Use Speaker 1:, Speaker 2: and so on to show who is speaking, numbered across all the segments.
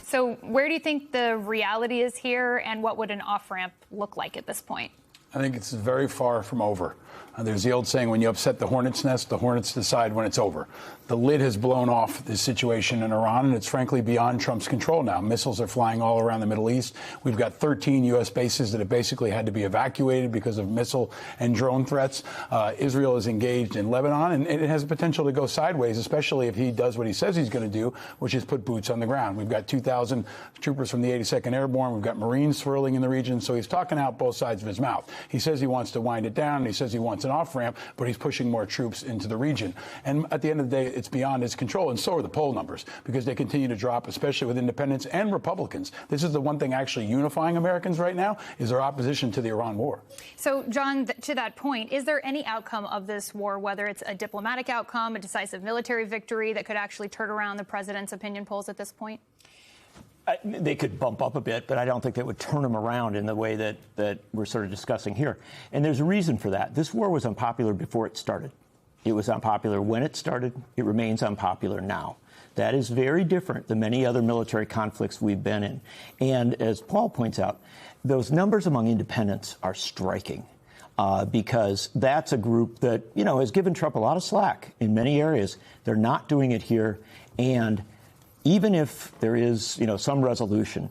Speaker 1: So where do you think the reality is here, and what would an off-ramp look like at this point?
Speaker 2: I think it's very far from over. There's the old saying, when you upset the hornet's nest, the hornets decide when it's over. The lid has blown off this situation in Iran, and it's frankly beyond Trump's control now. Missiles are flying all around the Middle East. We've got 13 U.S. bases that have basically had to be evacuated because of missile and drone threats. Israel is engaged in Lebanon, and it has the potential to go sideways, especially if he does what he says he's going to do, which is put boots on the ground. We've got 2,000 troopers from the 82nd Airborne. We've got Marines swirling in the region, so he's talking out both sides of his mouth. He says he wants to wind it down, and he says he wants an off-ramp, but he's pushing more troops into the region. And at the end of the day, it's beyond his control, and so are the poll numbers, because they continue to drop, especially with independents and Republicans. This is the one thing actually unifying Americans right now, is their opposition to the Iran war.
Speaker 1: So, John, to that point, is there any outcome of this war, whether it's a diplomatic outcome, a decisive military victory, that could actually turn around the president's opinion polls at this point?
Speaker 3: They could bump up a bit, but I don't think that would turn them around in the way that we're sort of discussing here. And there's a reason for that. This war was unpopular before it started. It was unpopular when it started. It remains unpopular now. That is very different than many other military conflicts we've been in. And as Paul points out, those numbers among independents are striking. Because that's a group that, has given Trump a lot of slack in many areas. They're not doing it here. And even if there is, some resolution,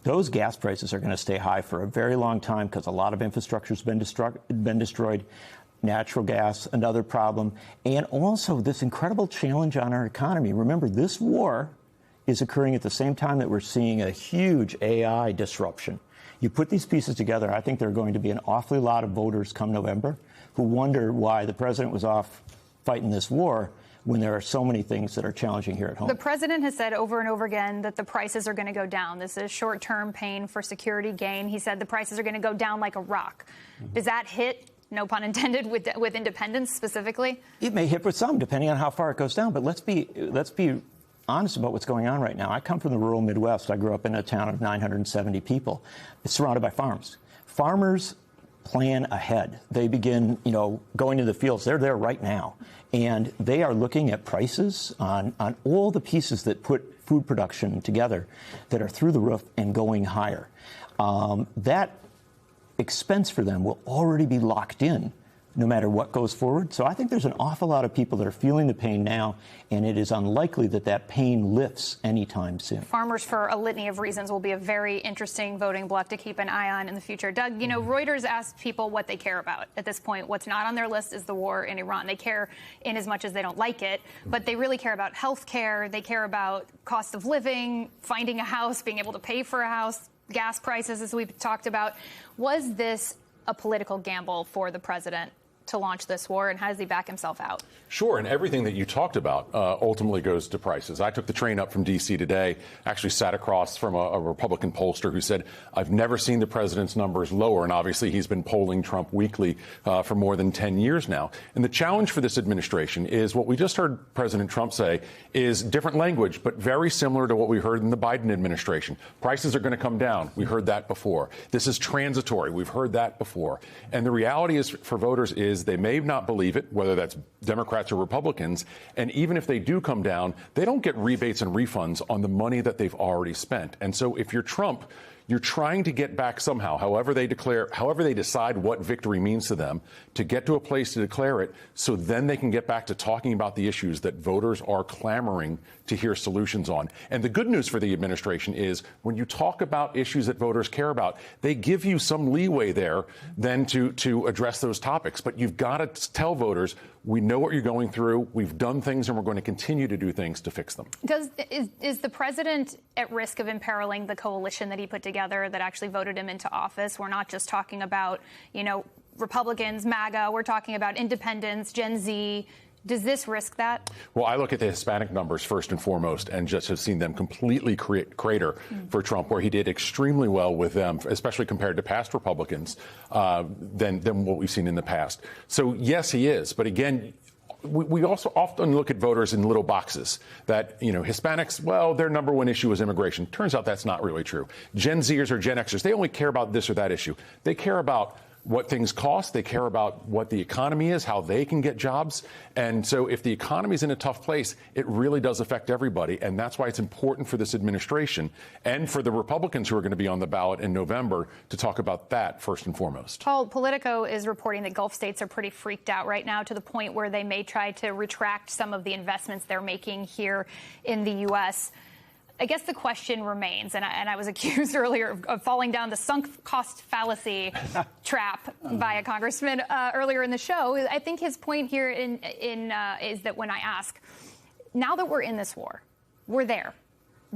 Speaker 3: those gas prices are going to stay high for a very long time because a lot of infrastructure has been destroyed. Natural gas, another problem, and also this incredible challenge on our economy. Remember, this war is occurring at the same time that we're seeing a huge AI disruption. You put these pieces together, I think there are going to be an awfully lot of voters come November who wonder why the president was off fighting this war when there are so many things that are challenging here at home.
Speaker 1: The president has said over and over again that the prices are going to go down. This is short-term pain for security gain. He said the prices are going to go down like a rock. Does that hit, no pun intended, with independents specifically? It
Speaker 3: may hit with some, depending on how far it goes down. But let's be honest about what's going on right now. I come from the rural Midwest. I grew up in a town of 970 people. It's surrounded by farms. Farmers plan ahead. They begin, going to the fields. They're there right now. And they are looking at prices on all the pieces that put food production together that are through the roof and going higher. That expense for them will already be locked in no matter what goes forward. So I think there's an awful lot of people that are feeling the pain now, and it is unlikely that that pain lifts anytime soon.
Speaker 1: Farmers, for a litany of reasons, will be a very interesting voting bloc to keep an eye on in the future. Doug, Reuters asked people what they care about at this point. What's not on their list is the war in Iran. They care in as much as they don't like it, but they really care about health care. They care about cost of living, finding a house, being able to pay for a house, gas prices, as we've talked about. Was this a political gamble for the president to launch this war, and how does he back himself out?
Speaker 4: Sure, and everything that you talked about ultimately goes to prices. I took the train up from D.C. today, actually sat across from a Republican pollster who said, I've never seen the president's numbers lower, and obviously he's been polling Trump weekly for more than 10 years now. And the challenge for this administration is what we just heard President Trump say is different language, but very similar to what we heard in the Biden administration. Prices are going to come down. We heard that before. This is transitory. We've heard that before. And the reality is for voters is they may not believe it, whether that's Democrats or Republicans. And even if they do come down, they don't get rebates and refunds on the money that they've already spent. And so if you're Trump, you're trying to get back somehow, however they decide what victory means to them, to get to a place to declare it, so then they can get back to talking about the issues that voters are clamoring to hear solutions on. And the good news for the administration is when you talk about issues that voters care about, they give you some leeway there then to address those topics. But you've got to tell voters, we know what you're going through. We've done things and we're going to continue to do things to fix them.
Speaker 1: Is the president at risk of imperiling the coalition that he put together that actually voted him into office? We're not just talking about, Republicans, MAGA. We're talking about independents, Gen Z. Does this risk that?
Speaker 4: Well, I look at the Hispanic numbers first and foremost and just have seen them completely crater for Trump, where he did extremely well with them, especially compared to past Republicans, than what we've seen in the past. So, yes, he is. But again, we also often look at voters in little boxes that, Hispanics, well, their number one issue is immigration. Turns out that's not really true. Gen Zers or Gen Xers, they only care about this or that issue. They care about what things cost. They care about what the economy is, how they can get jobs. And so if the economy is in a tough place, it really does affect everybody. And that's why it's important for this administration and for the Republicans who are going to be on the ballot in November to talk about that first and foremost.
Speaker 1: Paul, Politico is reporting that Gulf states are pretty freaked out right now, to the point where they may try to retract some of the investments they're making here in the U.S. I guess the question remains, and I was accused earlier of falling down the sunk cost fallacy trap by a congressman earlier in the show. I think his point here is that when I ask, now that we're in this war, we're there.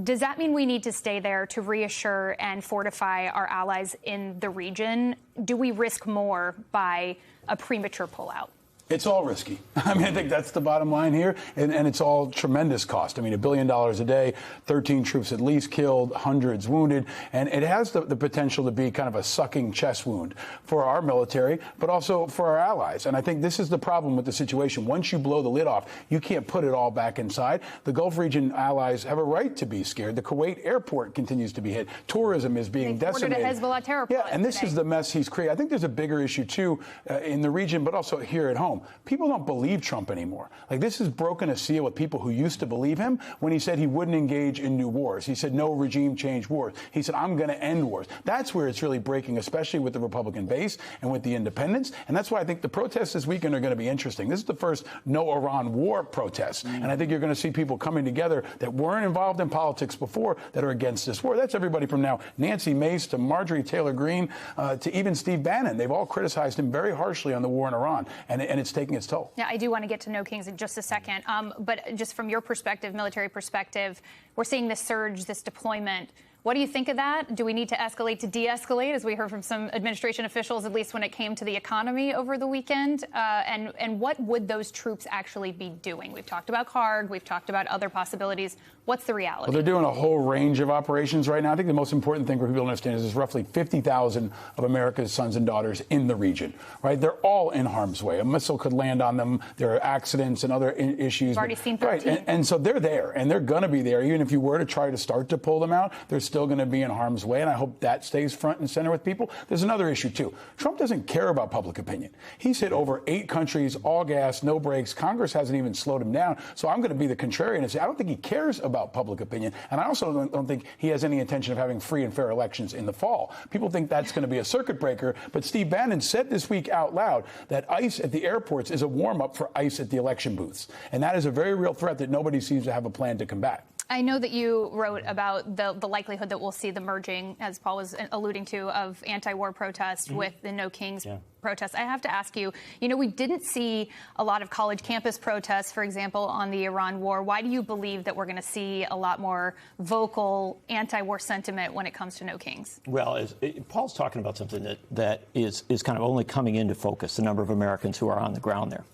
Speaker 1: Does that mean we need to stay there to reassure and fortify our allies in the region? Do we risk more by a premature pullout?
Speaker 2: It's all risky. I mean, I think that's the bottom line here. And it's all tremendous cost. I mean, $1 billion a day, 13 troops at least killed, hundreds wounded. And it has the potential to be kind of a sucking chest wound for our military, but also for our allies. And I think this is the problem with the situation. Once you blow the lid off, you can't put it all back inside. The Gulf region allies have a right to be scared. The Kuwait airport continues to be hit. Tourism is being decimated.
Speaker 1: Ordered a Hezbollah terror plot
Speaker 2: and this is the mess he's created. I think there's a bigger issue, too, in the region, but also here at home. People don't believe Trump anymore. Like, this has broken a seal with people who used to believe him when he said he wouldn't engage in new wars. He said no regime change wars. He said, I'm going to end wars. That's where it's really breaking, especially with the Republican base and with the independents. And that's why I think the protests this weekend are going to be interesting. This is the first no Iran war protest. And I think you're going to see people coming together that weren't involved in politics before that are against this war. That's everybody from now Nancy Mace to Marjorie Taylor Greene to even Steve Bannon. They've all criticized him very harshly on the war in Iran. And it's taking its toll.
Speaker 1: Yeah, I do want to get to No Kings in just a second. But just from your perspective, military perspective, we're seeing this surge, this deployment. What do you think of that? Do we need to escalate to de-escalate, as we heard from some administration officials, at least when it came to the economy over the weekend? And what would those troops actually be doing? We've talked about CARG. We've talked about other possibilities. What's the reality?
Speaker 2: Well, they're doing a whole range of operations right now. I think the most important thing for people to understand is there's roughly 50,000 of America's sons and daughters in the region, right? They're all in harm's way. A missile could land on them. There are accidents and other issues.
Speaker 1: We've already seen 13.
Speaker 2: Right, and so they're there, and they're going to be there. Even if you were to try to start to pull them out, they're still going to be in harm's way, and I hope that stays front and center with people. There's another issue, too. Trump doesn't care about public opinion. He's hit over 8 countries, all gas, no brakes. Congress hasn't even slowed him down. So I'm going to be the contrarian and say I don't think he cares about public opinion, and I also don't think he has any intention of having free and fair elections in the fall. People think that's going to be a circuit breaker, but Steve Bannon said this week out loud that ICE at the airports is a warm-up for ICE at the election booths, and that is a very real threat that nobody seems to have a plan to combat.
Speaker 1: I know that you wrote about the likelihood that we'll see the merging, as Paul was alluding to, of anti-war protests with the No Kings protests. I have to ask you, we didn't see a lot of college campus protests, for example, on the Iran war. Why do you believe that we're going to see a lot more vocal anti-war sentiment when it comes to No Kings?
Speaker 3: Well, Paul's talking about something that is kind of only coming into focus, the number of Americans who are on the ground there.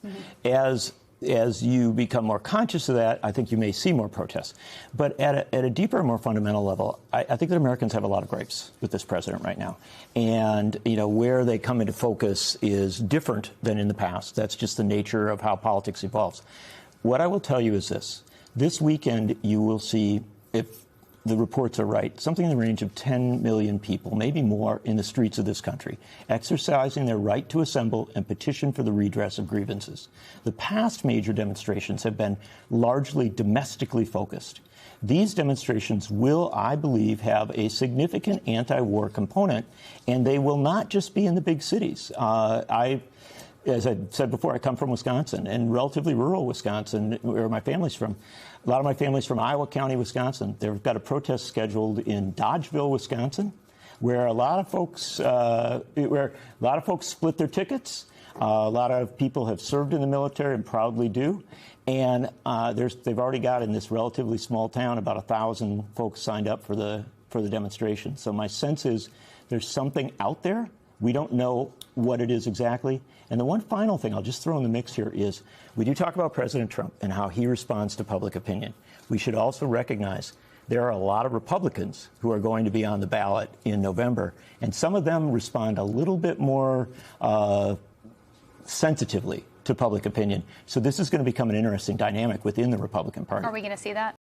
Speaker 3: As you become more conscious of that, I think you may see more protests. But at a deeper, more fundamental level, I think that Americans have a lot of gripes with this president right now. And, where they come into focus is different than in the past. That's just the nature of how politics evolves. What I will tell you is this. This weekend, you will see, if the reports are right, something in the range of 10 million people, maybe more, in the streets of this country, exercising their right to assemble and petition for the redress of grievances. The past major demonstrations have been largely domestically focused. These demonstrations will, I believe, have a significant anti-war component, and they will not just be in the big cities. As I said before, I come from Wisconsin, and relatively rural Wisconsin, where my family's from. A lot of my family's from Iowa County, Wisconsin. They've got a protest scheduled in Dodgeville, Wisconsin, where a lot of folks split their tickets. A lot of people have served in the military and proudly do. And they've already got, in this relatively small town, about 1,000 folks signed up for the demonstration. So my sense is there's something out there. We don't know what it is exactly. And the one final thing I'll just throw in the mix here is we do talk about President Trump and how he responds to public opinion. We should also recognize there are a lot of Republicans who are going to be on the ballot in November, and some of them respond a little bit more sensitively to public opinion. So this is going to become an interesting dynamic within the Republican Party.
Speaker 1: Are we going to see that?